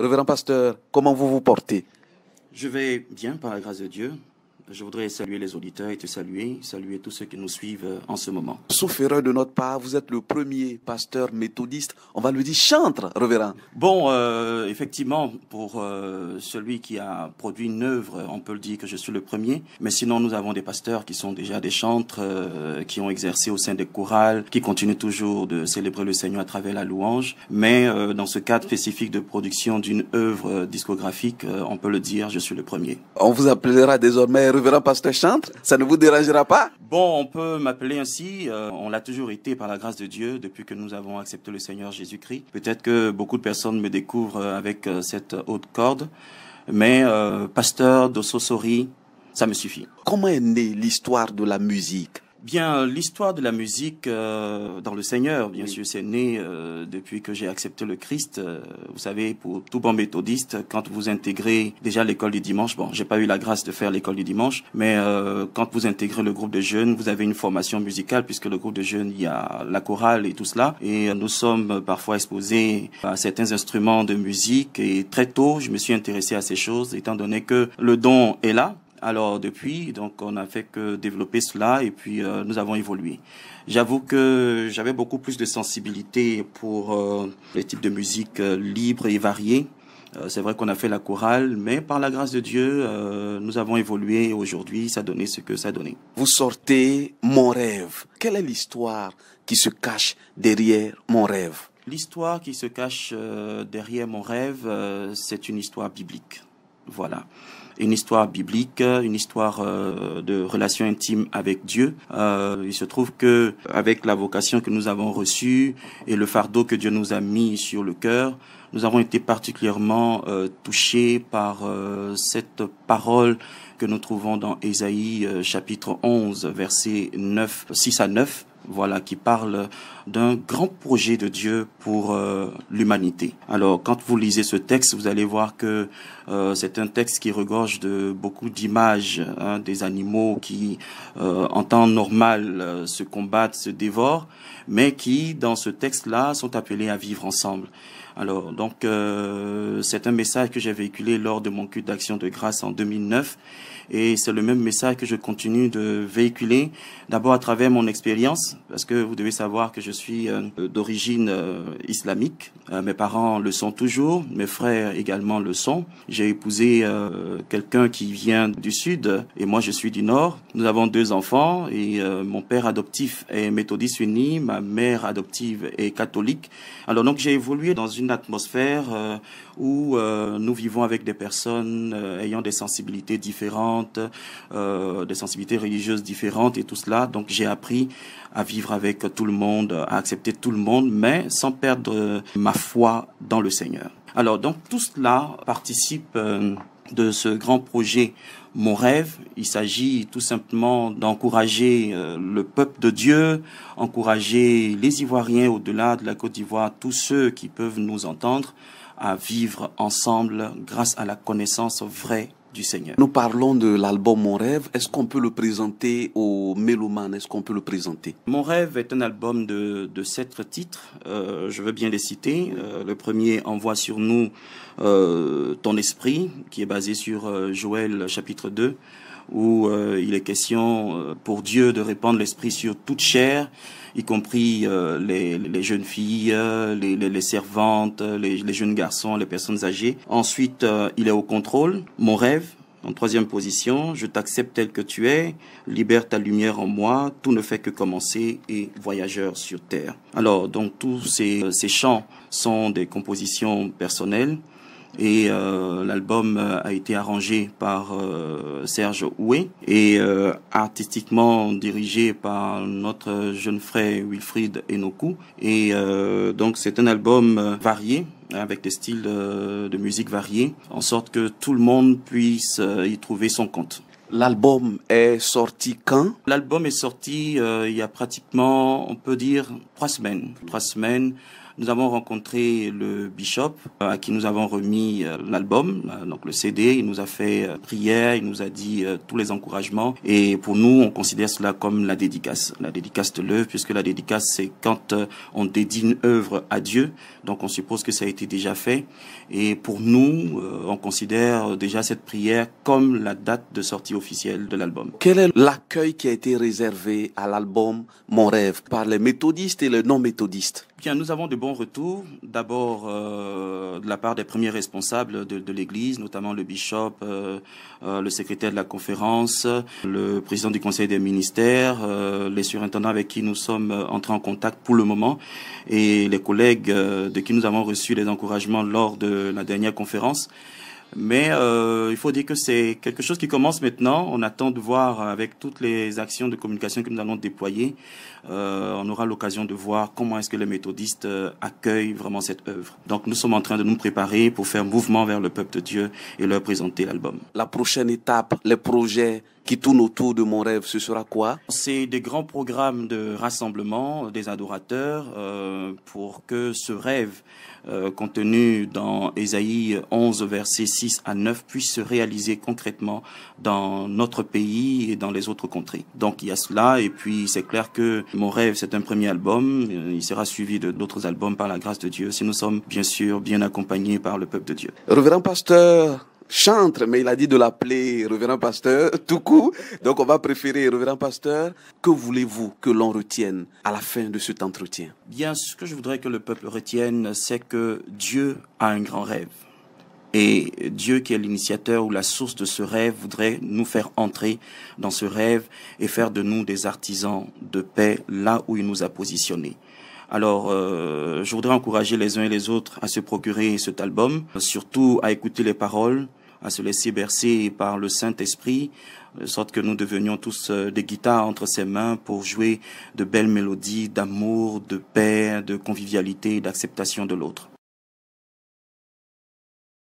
Révérend pasteur, comment vous vous portez? Je vais bien par la grâce de Dieu. Je voudrais saluer les auditeurs et saluer tous ceux qui nous suivent en ce moment. Sauf erreur de notre part, vous êtes le premier pasteur méthodiste, on va le dire chantre, révérend. Bon, effectivement, pour celui qui a produit une œuvre, on peut le dire que je suis le premier. Mais sinon, nous avons des pasteurs qui sont déjà des chantres, qui ont exercé au sein des chorales, qui continuent toujours de célébrer le Seigneur à travers la louange. Mais dans ce cadre spécifique de production d'une œuvre discographique, on peut le dire, je suis le premier. On vous appellera désormais révérend pasteur chantre, ça ne vous dérangera pas? Bon, on peut m'appeler ainsi, on l'a toujours été par la grâce de Dieu depuis que nous avons accepté le Seigneur Jésus-Christ. Peut-être que beaucoup de personnes me découvrent avec cette haute corde, mais pasteur d'Ossosori, ça me suffit. Comment est née l'histoire de la musique? Bien, l'histoire de la musique dans le Seigneur, bien sûr, c'est né depuis que j'ai accepté le Christ. Vous savez, pour tout bon méthodiste, quand vous intégrez déjà l'école du dimanche, bon, j'ai pas eu la grâce de faire l'école du dimanche, mais quand vous intégrez le groupe de jeunes, vous avez une formation musicale, puisque le groupe de jeunes, il y a la chorale et tout cela, et nous sommes parfois exposés à certains instruments de musique, et très tôt, je me suis intéressé à ces choses, étant donné que le don est là. Alors depuis, donc on a fait que développer cela et puis nous avons évolué. J'avoue que j'avais beaucoup plus de sensibilité pour les types de musique libres et variés. C'est vrai qu'on a fait la chorale, mais par la grâce de Dieu, nous avons évolué et aujourd'hui, ça donnait ce que ça donnait. Vous sortez Mon rêve. Quelle est l'histoire qui se cache derrière Mon rêve? L'histoire qui se cache derrière Mon rêve, c'est une histoire biblique. Voilà. Une histoire biblique, une histoire de relation intime avec Dieu. Il se trouve que avec la vocation que nous avons reçue et le fardeau que Dieu nous a mis sur le cœur, nous avons été particulièrement touchés par cette parole que nous trouvons dans Ésaïe chapitre 11, versets 6 à 9. Voilà, qui parle d'un grand projet de Dieu pour l'humanité. Alors, quand vous lisez ce texte, vous allez voir que c'est un texte qui regorge de beaucoup d'images, des animaux qui, en temps normal, se combattent, se dévorent, mais qui, dans ce texte-là, sont appelés à vivre ensemble. Alors, donc, c'est un message que j'ai véhiculé lors de mon culte d'action de grâce en 2009. Et c'est le même message que je continue de véhiculer, d'abord à travers mon expérience, parce que vous devez savoir que je suis d'origine islamique. Mes parents le sont toujours, mes frères également le sont. J'ai épousé quelqu'un qui vient du sud et moi je suis du nord. Nous avons 2 enfants et mon père adoptif est méthodiste uni, ma mère adoptive est catholique. Alors donc j'ai évolué dans une atmosphère où nous vivons avec des personnes ayant des sensibilités différentes, des sensibilités religieuses différentes et tout cela. Donc j'ai appris à vivre avec tout le monde, à accepter tout le monde, mais sans perdre ma foi dans le Seigneur. Alors donc tout cela participe de ce grand projet Mon rêve. Il s'agit tout simplement d'encourager le peuple de Dieu, encourager les Ivoiriens au-delà de la Côte d'Ivoire, tous ceux qui peuvent nous entendre, à vivre ensemble grâce à la connaissance vraie du Seigneur. Nous parlons de l'album Mon rêve. Est-ce qu'on peut le présenter aux mélomanes? Est-ce qu'on peut le présenter? Mon rêve est un album de 7 titres. Je veux bien les citer. Le premier, Envoie sur nous ton esprit, qui est basé sur Joël chapitre 2, où il est question pour Dieu de répandre l'esprit sur toute chair, y compris les jeunes filles, les servantes, les jeunes garçons, les personnes âgées. Ensuite, il est au contrôle. Mon rêve, en 3e position, je t'accepte tel que tu es, libère ta lumière en moi, tout ne fait que commencer et voyageur sur terre. Alors, donc tous ces chants sont des compositions personnelles. Et l'album a été arrangé par Serge Oué et artistiquement dirigé par notre jeune frère Wilfried Enoku. Et donc c'est un album varié, avec des styles de musique variés, en sorte que tout le monde puisse y trouver son compte. L'album est sorti quand? L'album est sorti il y a pratiquement, on peut dire, 3 semaines. 3 semaines. nous avons rencontré le bishop à qui nous avons remis l'album, donc le CD. Il nous a fait prière, il nous a dit tous les encouragements. Et pour nous, on considère cela comme la dédicace de l'œuvre, puisque la dédicace, c'est quand on dédie une œuvre à Dieu. Donc on suppose que ça a été déjà fait. Et pour nous, on considère déjà cette prière comme la date de sortie officielle de l'album. Quel est l'accueil qui a été réservé à l'album Mon Rêve par les méthodistes et les non-méthodistes? Bien, nous avons de bons retours. D'abord, de la part des premiers responsables de l'Église, notamment le bishop, le secrétaire de la conférence, le président du conseil des ministères, les surintendants avec qui nous sommes entrés en contact pour le moment, et les collègues de qui nous avons reçu les encouragements lors de la dernière conférence. Mais il faut dire que c'est quelque chose qui commence maintenant. On attend de voir avec toutes les actions de communication que nous allons déployer. On aura l'occasion de voir comment est-ce que les méthodistes accueillent vraiment cette œuvre. Donc nous sommes en train de nous préparer pour faire mouvement vers le peuple de Dieu et leur présenter l'album. La prochaine étape, les projets qui tournent autour de Mon Rêve, ce sera quoi? C'est des grands programmes de rassemblement des adorateurs pour que ce rêve contenu dans Ésaïe 11, versets 6 à 9 puisse se réaliser concrètement dans notre pays et dans les autres contrées. Donc il y a cela, et puis c'est clair que Mon Rêve, c'est un premier album. Il sera suivi de d'autres albums par la grâce de Dieu, si nous sommes bien sûr bien accompagnés par le peuple de Dieu. Révérend pasteur Chantre, mais il a dit de l'appeler révérend pasteur tout court. Donc on va préférer révérend pasteur. Que voulez-vous que l'on retienne à la fin de cet entretien? Bien, ce que je voudrais que le peuple retienne, c'est que Dieu a un grand rêve. Et Dieu, qui est l'initiateur ou la source de ce rêve, voudrait nous faire entrer dans ce rêve et faire de nous des artisans de paix là où il nous a positionnés. Alors, je voudrais encourager les uns et les autres à se procurer cet album, surtout à écouter les paroles, à se laisser bercer par le Saint-Esprit, de sorte que nous devenions tous des guitares entre ses mains pour jouer de belles mélodies d'amour, de paix, de convivialité et d'acceptation de l'autre.